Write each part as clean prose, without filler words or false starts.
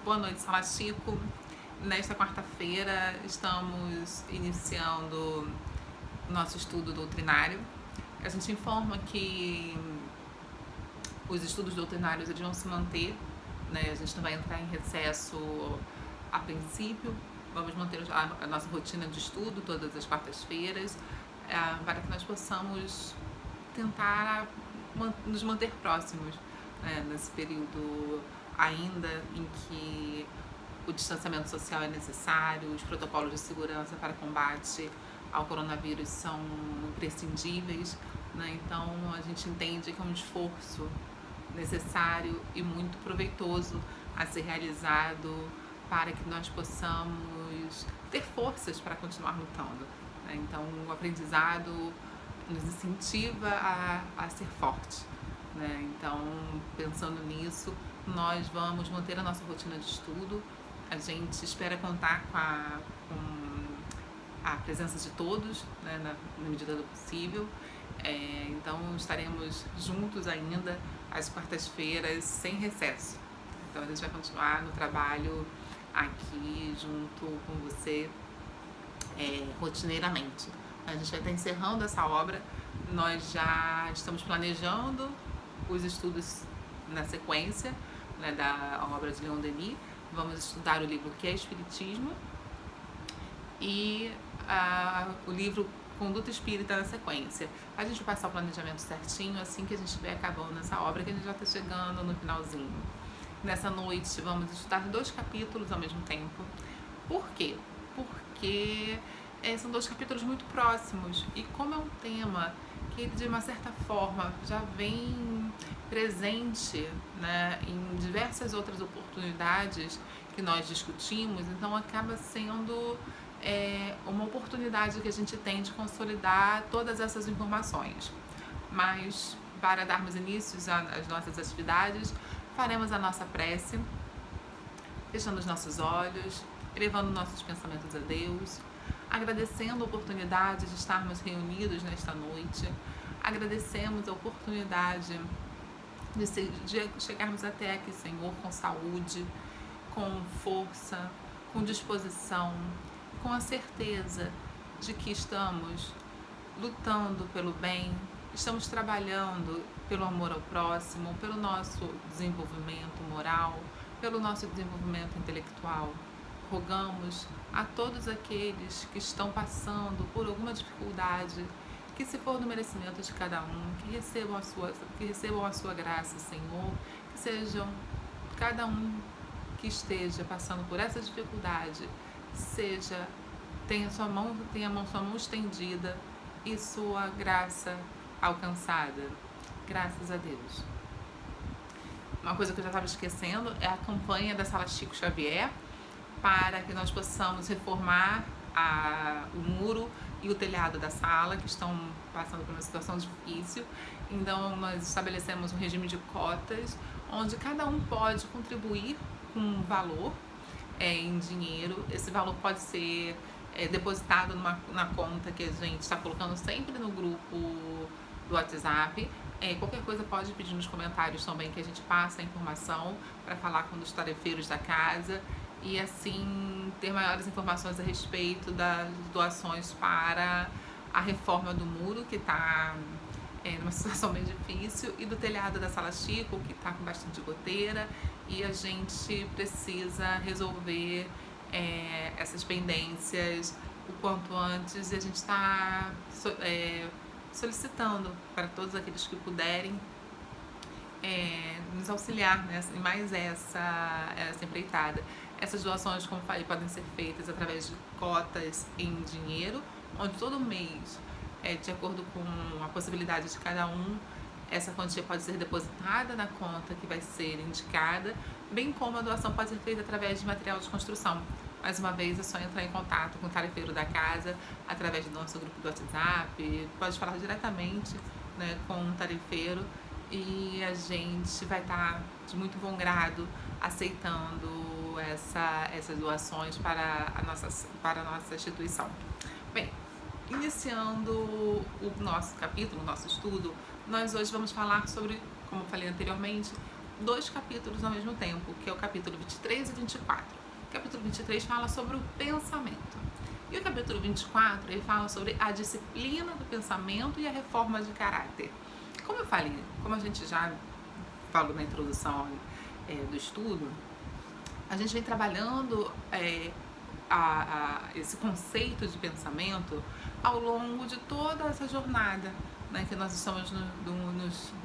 Boa noite, Sala Chico. Nesta quarta-feira estamos iniciando o nosso estudo doutrinário. A gente informa que os estudos doutrinários eles vão se manter, né? A gente não vai entrar em recesso a princípio. Vamos manter a nossa rotina de estudo todas as quartas-feiras, para que nós possamos tentar nos manter próximos, né, nesse período ainda em que o distanciamento social é necessário, os protocolos de segurança para combate ao coronavírus são imprescindíveis, né? Então a gente entende que é um esforço necessário e muito proveitoso a ser realizado para que nós possamos ter forças para continuar lutando, né? Então o aprendizado nos incentiva a ser forte, né? Então, pensando nisso, nós vamos manter a nossa rotina de estudo. A gente espera contar com a presença de todos, né, na medida do possível. Então, estaremos juntos ainda às quartas-feiras, sem recesso. Então, a gente vai continuar no trabalho aqui junto com você, rotineiramente. A gente vai estar encerrando essa obra. Nós já estamos planejando os estudos na sequência, né, da obra de Leon Denis. Vamos estudar o livro Que é Espiritismo e o livro Conduta Espírita na sequência. A gente vai passar o planejamento certinho assim que a gente estiver acabando essa obra, que a gente já está chegando no finalzinho. Nessa noite vamos estudar 2 capítulos ao mesmo tempo. Por quê? Porque são 2 capítulos muito próximos e como é um tema que ele, de uma certa forma, já vem presente, né, em diversas outras oportunidades que nós discutimos, então acaba sendo uma oportunidade que a gente tem de consolidar todas essas informações. Mas, para darmos início às nossas atividades, faremos a nossa prece, fechando os nossos olhos, elevando nossos pensamentos a Deus, agradecendo a oportunidade de estarmos reunidos nesta noite, agradecemos a oportunidade de chegarmos até aqui, Senhor, com saúde, com força, com disposição, com a certeza de que estamos lutando pelo bem, estamos trabalhando pelo amor ao próximo, pelo nosso desenvolvimento moral, pelo nosso desenvolvimento intelectual. Rogamos a todos aqueles que estão passando por alguma dificuldade, que se for do merecimento de cada um, que recebam a sua graça, Senhor, que sejam cada um que esteja passando por essa dificuldade, tenha sua mão estendida e sua graça alcançada. Graças a Deus. Uma coisa que eu já estava esquecendo é a campanha da Sala Chico Xavier, para que nós possamos reformar o muro e o telhado da sala, que estão passando por uma situação difícil. Então, nós estabelecemos um regime de cotas, onde cada um pode contribuir com um valor em dinheiro. Esse valor pode ser depositado na conta que a gente está colocando sempre no grupo do WhatsApp. Qualquer coisa pode pedir nos comentários também, que a gente passa a informação para falar com os tarefeiros da casa e assim ter maiores informações a respeito das doações para a reforma do muro, que está numa situação bem difícil, e do telhado da Sala Chico, que está com bastante goteira, e a gente precisa resolver essas pendências o quanto antes, e a gente está solicitando para todos aqueles que puderem nos auxiliar, né, em mais essa empreitada. Essas doações, como falei, podem ser feitas através de cotas em dinheiro, onde todo mês, de acordo com a possibilidade de cada um, essa quantia pode ser depositada na conta que vai ser indicada, bem como a doação pode ser feita através de material de construção. Mais uma vez, é só entrar em contato com o tarefeiro da casa através do nosso grupo do WhatsApp, pode falar diretamente, né, com o tarefeiro, e a gente vai estar de muito bom grado aceitando essas doações para a nossa instituição. Bem, iniciando o nosso capítulo, o nosso estudo, nós hoje vamos falar sobre, como eu falei anteriormente, dois capítulos ao mesmo tempo, que é o capítulo 23 e 24. O capítulo 23 fala sobre o pensamento. E o capítulo 24, ele fala sobre a disciplina do pensamento e a reforma de caráter. Como eu falei, como a gente já falou na introdução do estudo, a gente vem trabalhando esse conceito de pensamento ao longo de toda essa jornada, né, que nós estamos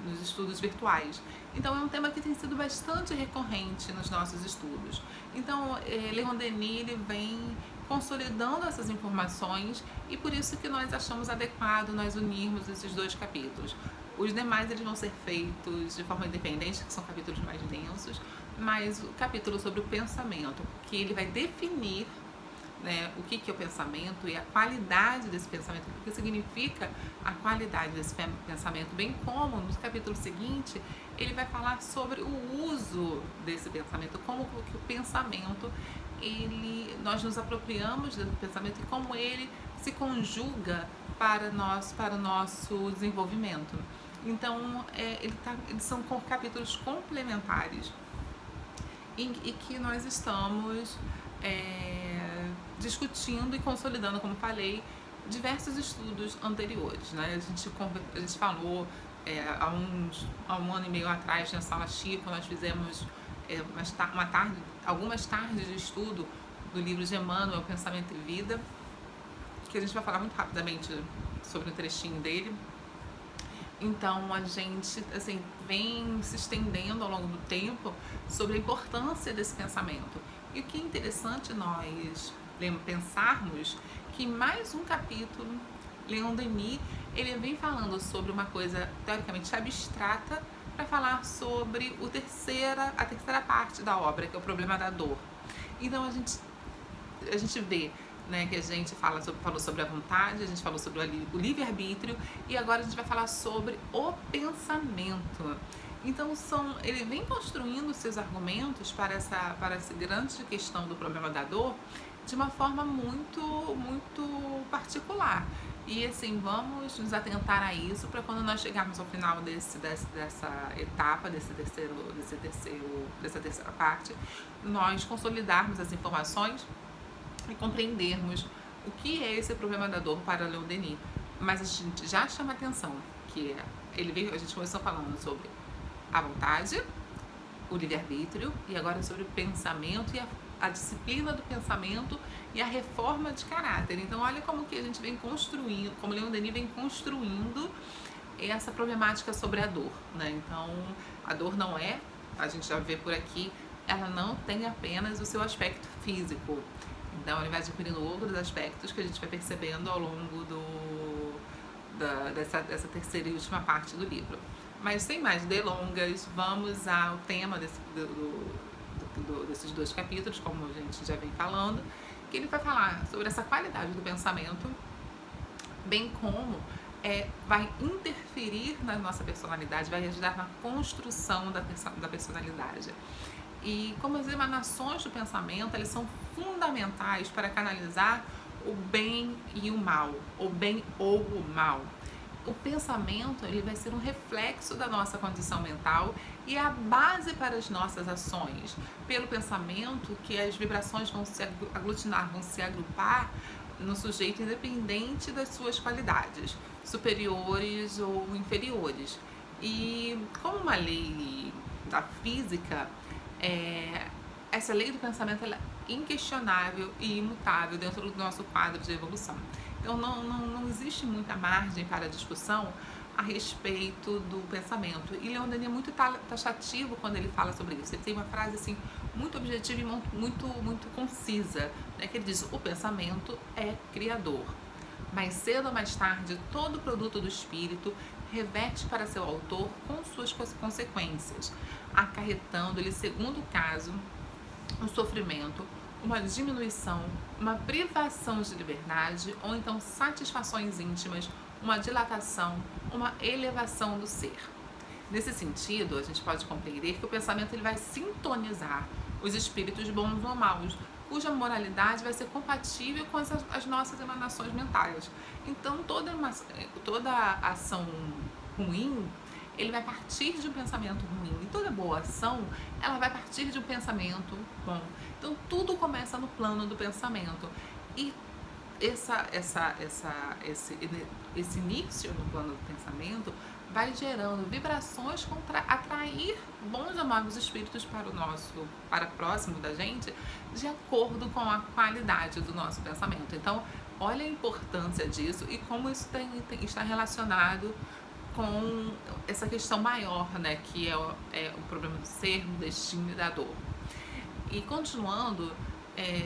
nos estudos virtuais. Então, é um tema que tem sido bastante recorrente nos nossos estudos. Então, Leon Denis ele vem consolidando essas informações e por isso que nós achamos adequado nós unirmos esses dois capítulos. Os demais eles vão ser feitos de forma independente, que são capítulos mais densos, mas o capítulo sobre o pensamento, que ele vai definir, né, o que é o pensamento e a qualidade desse pensamento, o que significa a qualidade desse pensamento, bem como no capítulo seguinte ele vai falar sobre o uso desse pensamento, como que o pensamento nós nos apropriamos do pensamento e como ele se conjuga para o nosso desenvolvimento. Então, eles são capítulos complementares e que nós estamos discutindo e consolidando, como falei, diversos estudos anteriores, né? A gente falou há um ano e meio atrás na Sala Chico, nós fizemos algumas tardes de estudo do livro de Emmanuel, Pensamento e Vida, que a gente vai falar muito rapidamente sobre um trechinho dele. Então, a gente vem se estendendo ao longo do tempo sobre a importância desse pensamento. E o que é interessante nós pensarmos que mais um capítulo, Leon Denis, ele vem falando sobre uma coisa teoricamente abstrata para falar sobre a terceira parte da obra, que é o problema da dor. Então, a gente vê, né, que a gente falou sobre a vontade, a gente falou sobre o livre-arbítrio e agora a gente vai falar sobre o pensamento. Então, ele vem construindo seus argumentos para essa grande questão do problema da dor de uma forma muito, muito particular. E assim, vamos nos atentar a isso para quando nós chegarmos ao final dessa etapa, dessa terceira parte, nós consolidarmos as informações e compreendermos o que é esse problema da dor para Leon Denis. Mas a gente já chama atenção que a gente começou falando sobre a vontade, o livre-arbítrio e agora sobre o pensamento e a disciplina do pensamento e a reforma de caráter. Então, olha como que a gente vem construindo, como Leon Denis vem construindo essa problemática sobre a dor, né? Então, a dor não a gente já vê por aqui, ela não tem apenas o seu aspecto físico. Então, ele vai adquirindo outros aspectos que a gente vai percebendo ao longo dessa terceira e última parte do livro. Mas, sem mais delongas, vamos ao tema desses dois capítulos, como a gente já vem falando, que ele vai falar sobre essa qualidade do pensamento, bem como vai interferir na nossa personalidade, vai ajudar na construção da personalidade. E como as emanações do pensamento, elas são fundamentais para canalizar o bem e o mal, o bem ou o mal. O pensamento ele vai ser um reflexo da nossa condição mental e é a base para as nossas ações. Pelo pensamento que as vibrações vão se aglutinar, vão se agrupar no sujeito independente das suas qualidades, superiores ou inferiores. E como uma lei da física, essa lei do pensamento ela é inquestionável e imutável dentro do nosso quadro de evolução. Então, não existe muita margem para discussão a respeito do pensamento. E Leon Denis é muito taxativo quando ele fala sobre isso. Ele tem uma frase assim, muito objetiva e muito concisa, né, que ele diz: o pensamento é criador. Mais cedo ou mais tarde, todo produto do espírito reverte para seu autor com suas consequências, acarretando-lhe, segundo o caso, um sofrimento, uma diminuição, uma privação de liberdade ou então satisfações íntimas, uma dilatação, uma elevação do ser. Nesse sentido, a gente pode compreender que o pensamento ele vai sintonizar os espíritos bons ou maus, cuja moralidade vai ser compatível com as nossas emanações mentais. Então, toda ação ruim, ele vai partir de um pensamento ruim. E toda boa ação, ela vai partir de um pensamento bom. Então, tudo começa no plano do pensamento. E esse início no plano do pensamento vai gerando vibrações para atrair bons e amáveis espíritos para próximo da gente, de acordo com a qualidade do nosso pensamento. Então, olha a importância disso e como isso está relacionado com essa questão maior, né, que é o problema do ser, do destino e da dor. E continuando,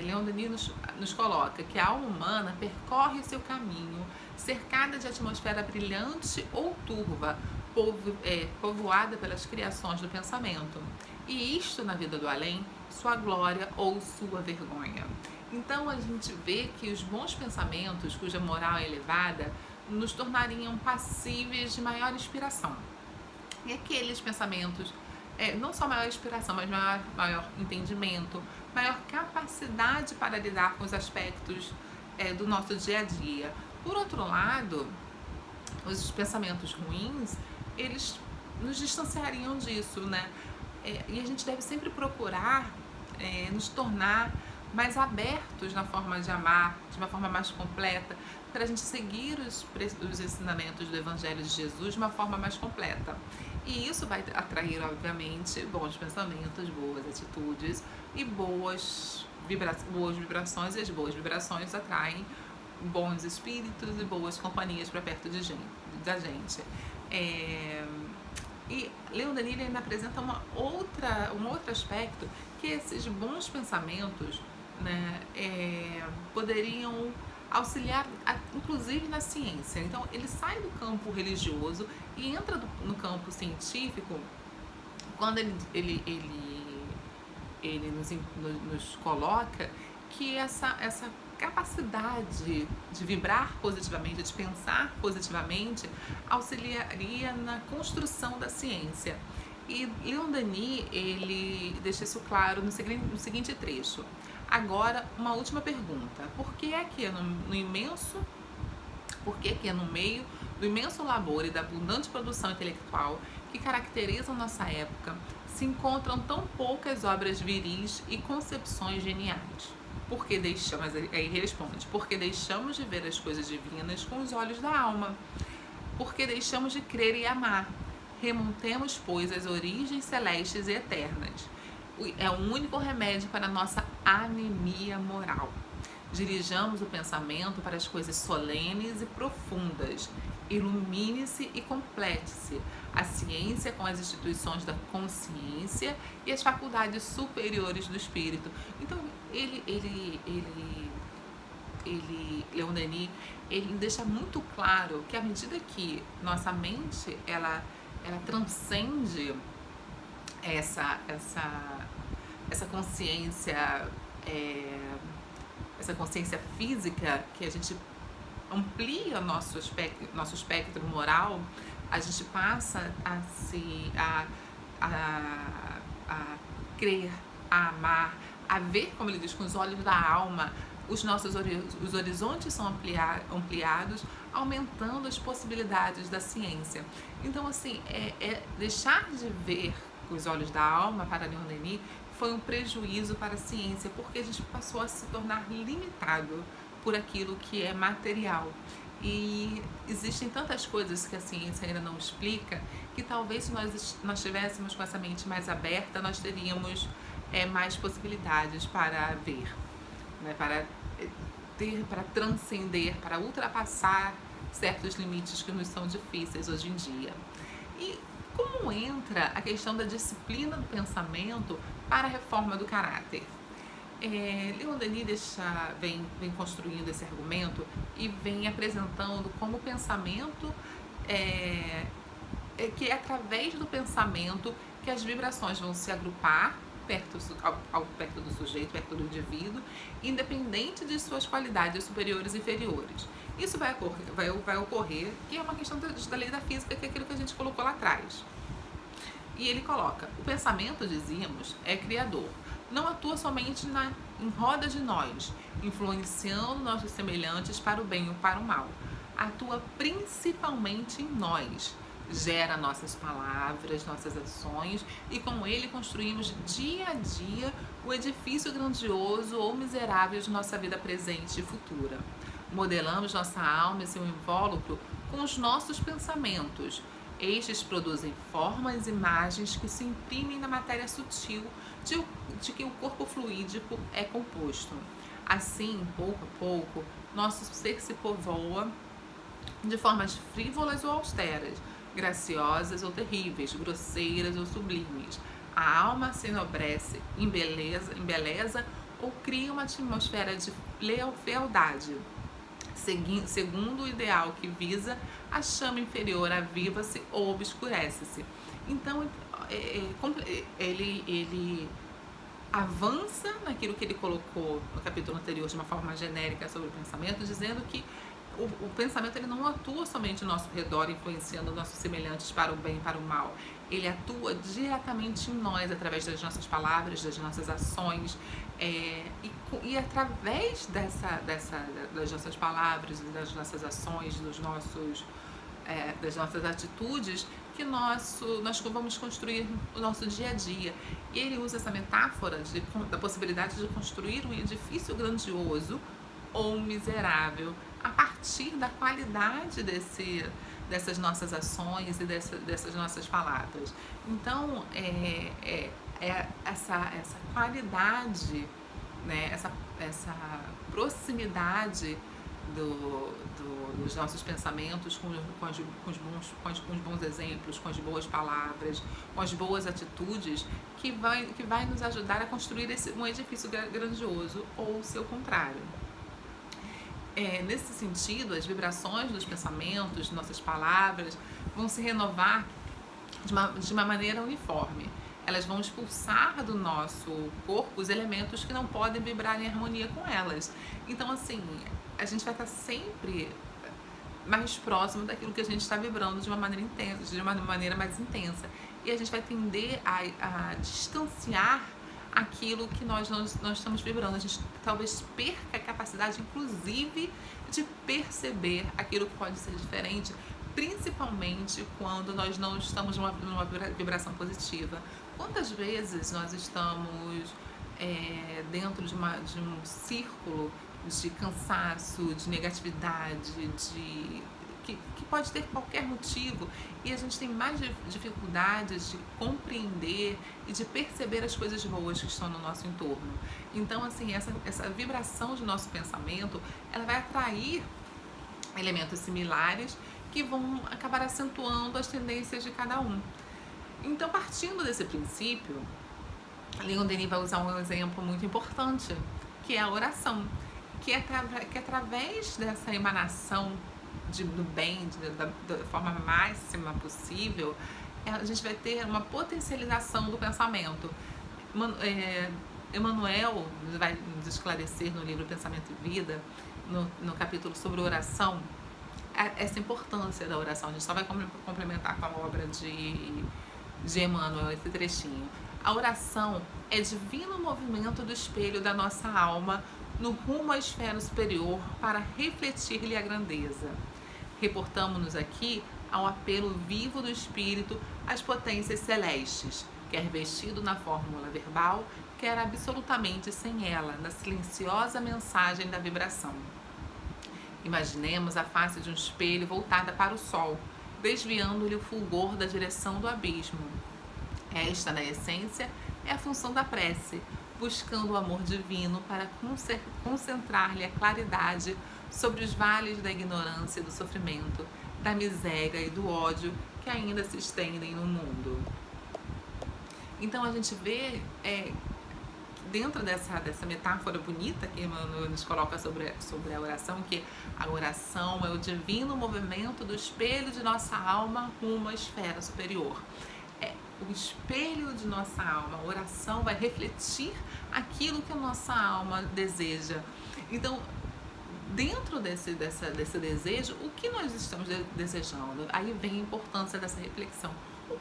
Leon Denis nos coloca que a alma humana percorre seu caminho cercada de atmosfera brilhante ou turva, povoada pelas criações do pensamento. E isto, na vida do além, sua glória ou sua vergonha. Então a gente vê que os bons pensamentos, cuja moral é elevada, nos tornariam passíveis de maior inspiração. E aqueles pensamentos, não só maior inspiração, mas maior entendimento, maior capacidade para lidar com os aspectos do nosso dia a dia. Por outro lado, os pensamentos ruins, eles nos distanciariam disso, né? E a gente deve sempre procurar nos tornar mais abertos na forma de amar, de uma forma mais completa, para a gente seguir os ensinamentos do Evangelho de Jesus de uma forma mais completa. E isso vai atrair, obviamente, bons pensamentos, boas atitudes e boas vibrações, e as boas vibrações atraem bons espíritos e boas companhias para perto da gente. E Leon Denis ainda apresenta um outro aspecto, que esses bons pensamentos, né, poderiam auxiliar, inclusive na ciência. Então, ele sai do campo religioso e entra no campo científico quando ele nos coloca que essa capacidade de vibrar positivamente, de pensar positivamente, auxiliaria na construção da ciência. E Leon Denis, ele deixa isso claro no seguinte trecho. Agora, uma última pergunta. Por que é que no meio do imenso labor e da abundante produção intelectual que caracterizam nossa época, se encontram tão poucas obras viris e concepções geniais? Porque deixamos de ver as coisas divinas com os olhos da alma. Porque deixamos de crer e amar. Remontemos, pois, as origens celestes e eternas. É o único remédio para a nossa anemia moral. Dirijamos o pensamento para as coisas solenes e profundas. Ilumine-se e complete-se a ciência com as instituições da consciência e as faculdades superiores do espírito. Então, Leon Denis, ele deixa muito claro que à medida que nossa mente ela transcende essa consciência, essa consciência física, que a gente amplia nosso espectro moral, a gente passa a crer, a amar, a ver, como ele diz, com os olhos da alma. Os horizontes são ampliados, aumentando as possibilidades da ciência. Então, assim, deixar de ver com os olhos da alma para Leon Denis foi um prejuízo para a ciência, porque a gente passou a se tornar limitado por aquilo que é material. E existem tantas coisas que a ciência ainda não explica, que talvez se nós tivéssemos com essa mente mais aberta, nós teríamos mais possibilidades para ver, né, para transcender, para ultrapassar certos limites que nos são difíceis hoje em dia. E como entra a questão da disciplina do pensamento para a reforma do caráter? Leon Denis vem construindo esse argumento e vem apresentando como o pensamento que é através do pensamento que as vibrações vão se agrupar perto do sujeito, perto do indivíduo, independente de suas qualidades superiores e inferiores. Isso vai ocorrer, que é uma questão da lei da física, que é aquilo que a gente colocou lá atrás. E ele coloca: o pensamento, dizíamos, é criador. Não atua somente em roda de nós, influenciando nossos semelhantes para o bem ou para o mal. Atua principalmente em nós, gera nossas palavras, nossas ações, e com ele construímos dia a dia o edifício grandioso ou miserável de nossa vida presente e futura. Modelamos nossa alma e seu invólucro com os nossos pensamentos. Estes produzem formas e imagens que se imprimem na matéria sutil de que o corpo fluídico é composto. Assim, pouco a pouco, nosso ser se povoa de formas frívolas ou austeras, graciosas ou terríveis, grosseiras ou sublimes. A alma se enobrece, embeleza ou cria uma atmosfera de fealdade. Segundo o ideal que visa, a chama inferior aviva-se ou obscurece-se. Então, ele avança naquilo que ele colocou no capítulo anterior de uma forma genérica sobre o pensamento, dizendo que o pensamento ele não atua somente ao nosso redor, influenciando nossos semelhantes para o bem e para o mal. Ele atua diretamente em nós, através das nossas palavras, das nossas ações, e através das nossas palavras, das nossas ações, das nossas atitudes, que nós vamos construir o nosso dia a dia. E ele usa essa metáfora da possibilidade de construir um edifício grandioso ou miserável a partir da qualidade dessas nossas ações e dessas nossas palavras. Então, essa qualidade, né, essa proximidade dos nossos pensamentos com os bons exemplos, com as boas palavras, com as boas atitudes, que vai nos ajudar a construir um edifício grandioso, ou o seu contrário. Nesse sentido, as vibrações dos pensamentos, de nossas palavras, vão se renovar de uma maneira uniforme. Elas vão expulsar do nosso corpo os elementos que não podem vibrar em harmonia com elas. Então, assim, a gente vai estar sempre mais próximo daquilo que a gente está vibrando de uma maneira intensa, de uma maneira mais intensa. E a gente vai tender a distanciar aquilo que nós não estamos vibrando. A gente talvez perca a capacidade, inclusive, de perceber aquilo que pode ser diferente, principalmente quando nós não estamos numa vibração positiva. Quantas vezes nós estamos dentro de um círculo de cansaço, de negatividade, que pode ter qualquer motivo, e a gente tem mais dificuldades de compreender e de perceber as coisas boas que estão no nosso entorno. Então, assim, essa vibração de nosso pensamento, ela vai atrair elementos similares que vão acabar acentuando as tendências de cada um. Então, partindo desse princípio, Leon Denis vai usar um exemplo muito importante, que é a oração, que através dessa emanação do bem, da forma máxima possível, a gente vai ter uma potencialização do pensamento. Emmanuel vai nos esclarecer no livro Pensamento e Vida, no capítulo sobre oração, essa importância da oração. A gente só vai complementar com a obra de Emmanuel esse trechinho. A oração é divino movimento do espelho da nossa alma no rumo à esfera superior para refletir-lhe a grandeza. Reportamos-nos aqui ao apelo vivo do Espírito às potências celestes, quer vestido na fórmula verbal, quer absolutamente sem ela, na silenciosa mensagem da vibração. Imaginemos a face de um espelho voltada para o sol, desviando-lhe o fulgor da direção do abismo. Esta, na essência, é a função da prece, buscando o amor divino para concentrar-lhe a claridade sobre os vales da ignorância e do sofrimento, da miséria e do ódio que ainda se estendem no mundo. Então a gente vê dentro dessa metáfora bonita que Emmanuel nos coloca sobre a oração, que a oração é o divino movimento do espelho de nossa alma rumo à esfera superior. O espelho de nossa alma, a oração vai refletir aquilo que a nossa alma deseja. Então, dentro desse desejo, o que nós estamos desejando? Aí vem a importância dessa reflexão.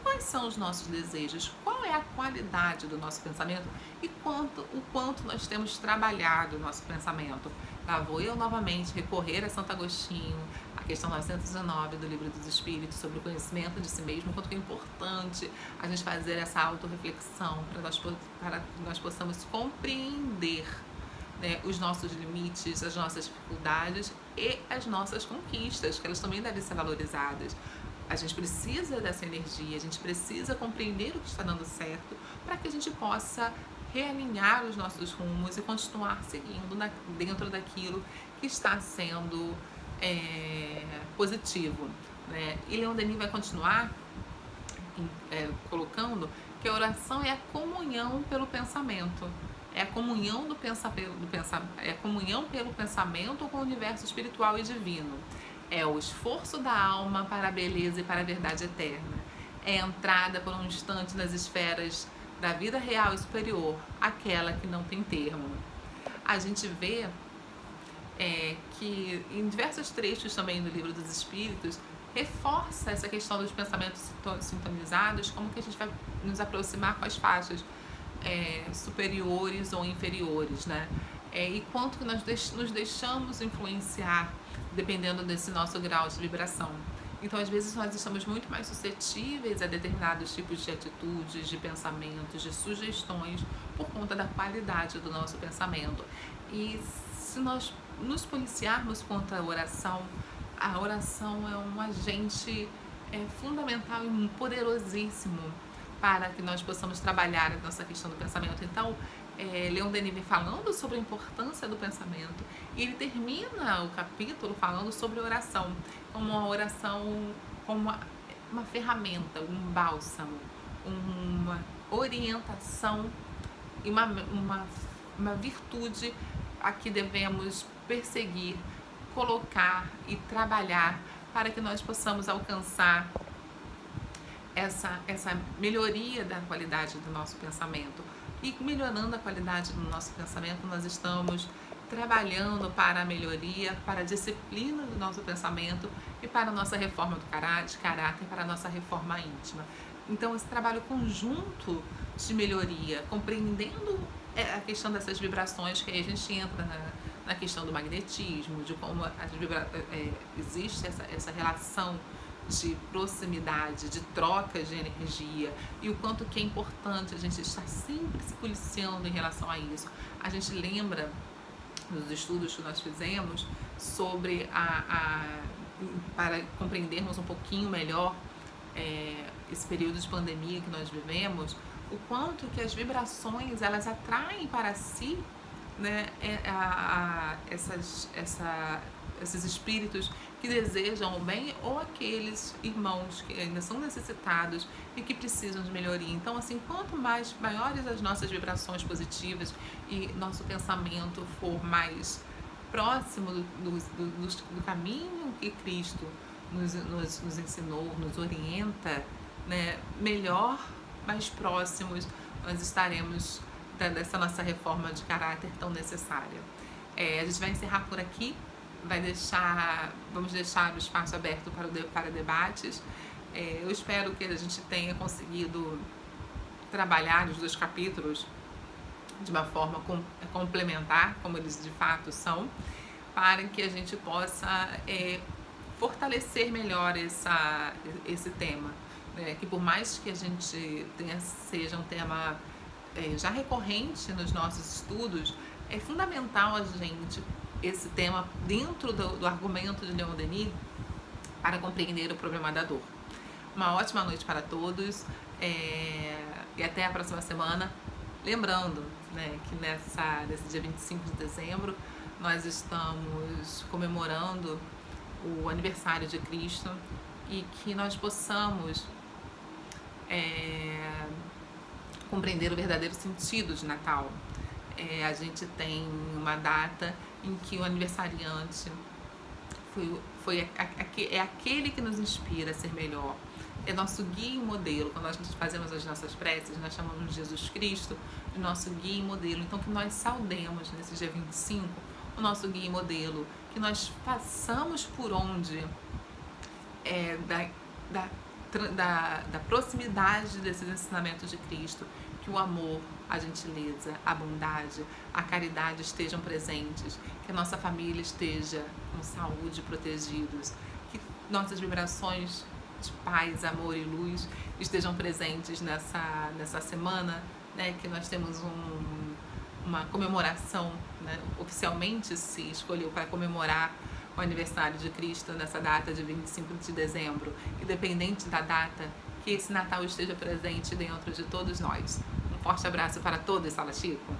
Quais são os nossos desejos? Qual é a qualidade do nosso pensamento? E o quanto nós temos trabalhado o nosso pensamento? Vou eu novamente recorrer a Santo Agostinho, questão 909 do Livro dos Espíritos, sobre o conhecimento de si mesmo, quanto que é importante a gente fazer essa autorreflexão para que nós possamos compreender, né, os nossos limites, as nossas dificuldades e as nossas conquistas, que elas também devem ser valorizadas. A gente precisa dessa energia, a gente precisa compreender o que está dando certo para que a gente possa realinhar os nossos rumos e continuar seguindo dentro daquilo que está sendo positivo, né? E Leon Denis vai continuar colocando que a oração é a comunhão pelo pensamento. É a comunhão é a comunhão pelo pensamento com o universo espiritual e divino. É o esforço da alma para a beleza e para a verdade eterna. É a entrada por um instante nas esferas da vida real e superior, aquela que não tem termo. A gente vê que em diversos trechos também do Livro dos Espíritos reforça essa questão dos pensamentos sintonizados, como que a gente vai nos aproximar com as faixas superiores ou inferiores, né? E quanto que nós nos deixamos influenciar dependendo desse nosso grau de vibração. Então, às vezes, nós estamos muito mais suscetíveis a determinados tipos de atitudes, de pensamentos, de sugestões, por conta da qualidade do nosso pensamento. E se nós nos policiarmos contra a oração é um agente fundamental e poderosíssimo para que nós possamos trabalhar nessa questão do pensamento. Então, Leon Denis vem falando sobre a importância do pensamento e ele termina o capítulo falando sobre a oração, como a oração como uma ferramenta, um bálsamo, uma orientação e uma virtude a que devemos perseguir, colocar e trabalhar para que nós possamos alcançar essa melhoria da qualidade do nosso pensamento. E melhorando a qualidade do nosso pensamento, nós estamos trabalhando para a melhoria, para a disciplina do nosso pensamento e para a nossa reforma de caráter, para a nossa reforma íntima. Então, esse trabalho conjunto de melhoria, compreendendo a questão dessas vibrações, que aí a gente entra na questão do magnetismo, de como existe essa relação de proximidade, de troca de energia, e o quanto que é importante a gente estar sempre se policiando em relação a isso. A gente lembra dos estudos que nós fizemos sobre para compreendermos um pouquinho melhor esse período de pandemia que nós vivemos, o quanto que as vibrações elas atraem para si, né, esses espíritos que desejam o bem, ou aqueles irmãos que ainda são necessitados e que precisam de melhoria. Então, assim, quanto maiores as nossas vibrações positivas e nosso pensamento for mais próximo do caminho que Cristo nos ensinou, nos orienta, né, melhor, mais próximos nós estaremos dessa nossa reforma de caráter tão necessária. A gente vai encerrar por aqui. Vamos deixar o espaço aberto para debates. Eu espero que a gente tenha conseguido trabalhar os 2 capítulos de uma forma complementar, como eles de fato são, para que a gente possa fortalecer melhor esse tema, né? Que por mais que a gente seja um tema já recorrente nos nossos estudos, é fundamental a gente esse tema dentro do argumento de Leon Denis para compreender o problema da dor. Uma ótima noite para todos e até a próxima semana. Lembrando, né, que nesse dia 25 de dezembro nós estamos comemorando o aniversário de Cristo e que nós possamos compreender o verdadeiro sentido de Natal. A gente tem uma data em que o aniversariante é aquele que nos inspira a ser melhor, é nosso guia e modelo. Quando nós fazemos as nossas preces, nós chamamos de Jesus Cristo de nosso guia e modelo. Então, que nós saudemos nesse dia 25 o nosso guia e modelo, que nós passamos por onde da proximidade desses ensinamentos de Cristo, que o amor, a gentileza, a bondade, a caridade estejam presentes, que a nossa família esteja com saúde, protegidos, nossas vibrações de paz, amor e luz estejam presentes nessa semana, né? Que nós temos uma comemoração, né? Oficialmente se escolheu para comemorar o aniversário de Cristo nessa data de 25 de dezembro. Independente da data, que esse Natal esteja presente dentro de todos nós. Um forte abraço para todos, Sala Chico!